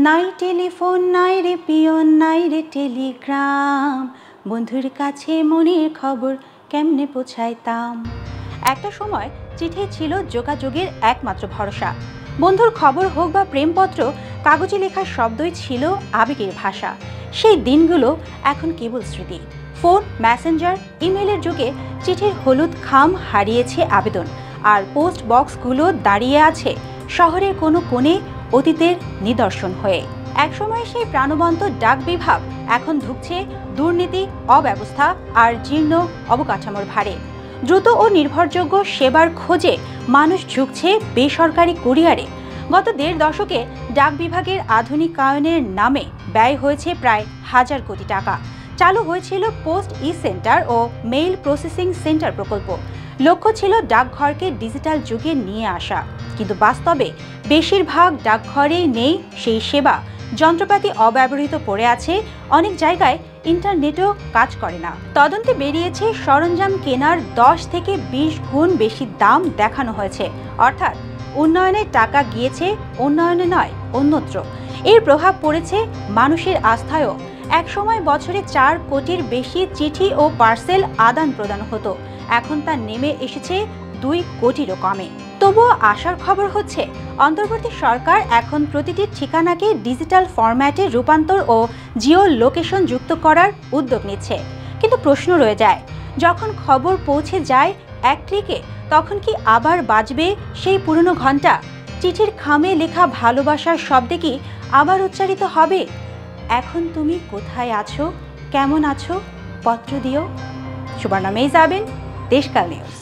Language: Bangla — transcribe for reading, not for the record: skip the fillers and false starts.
নাই টেলিফোন নাই রে পিয়ন নাই রে টেলিগ্রাম, বন্ধুর কাছে মনের খবর কেমনে পৌঁছাইতাম। একটা সময় চিঠি ছিল যোগাযোগের একমাত্র ভরসা। বন্ধুর খবর হোক বা প্রেমপত্র, কাগজে লেখা শব্দই ছিল আবেগের ভাষা। সেই দিনগুলো এখন কেবল স্মৃতি। ফোন, মেসেঞ্জার, ইমেলের যুগে চিঠির হলুদ খাম হারিয়েছে আবেদন, আর পোস্ট বক্সগুলো দাঁড়িয়ে আছে শহরের কোনো কোণে অতীতের নিদর্শন হয়ে। একসময় সেই প্রাণবন্ত ডাক বিভাগ এখন ধুঁকছে দুর্নীতি, অব্যবস্থা আর জীর্ণ অবকাঠামোর ভারে। দ্রুত ও নির্ভরযোগ্য সেবার খোঁজে মানুষ ঝুঁকছে বেসরকারি কুরিয়ারে। গত ১.৫ দশকে ডাক বিভাগের আধুনিকায়নের নামে ব্যয় হয়েছে প্রায় ১,০০০ কোটি টাকা। চালু হয়েছিল পোস্ট ই-সেন্টার ও মেইল প্রসেসিং সেন্টার প্রকল্প। লক্ষ্য ছিল ডাকঘরকে ডিজিটাল যুগে নিয়ে আসা, কিন্তু বাস্তবে বেশিরভাগ ডাকঘরেই নেই সেই সেবা। যন্ত্রপাতি অব্যবহৃত পড়ে আছে, অনেক জায়গায় ইন্টারনেটও কাজ করে না। তদন্তে বেরিয়েছে সরঞ্জাম কেনার ১০ থেকে ২০ গুণ বেশি দাম দেখানো হয়েছে। অর্থাৎ উন্নয়নের টাকা গিয়েছে উন্নয়নে নয়, অন্যত্র। এর প্রভাব পড়েছে মানুষের আস্থায়ও। একসময় বছরে ৪ কোটির বেশি চিঠি ও পার্সেল আদান প্রদান হতো, এখন তা নেমে এসেছে ২ কোটিরও কমে। তবুও আশার খবর হচ্ছে, অন্তর্বর্তী সরকার এখন প্রতিটি ঠিকানাকে ডিজিটাল ফরম্যাটে রূপান্তর ও জিও লোকেশন যুক্ত করার উদ্যোগ নিচ্ছে। কিন্তু প্রশ্ন রয়ে যায়, যখন খবর পৌঁছে যায় এক ক্লিকে, তখন কি আবার বাজবে সেই পুরনো ঘন্টা? চিঠির খামে লেখা ভালোবাসার শব্দে কি আবার উচ্চারিত হবে, এখন তুমি কোথায় আছো, কেমন আছো, পত্র দিও। সুবর্ণা মেইজাবিন, দেশকাল নিউজ।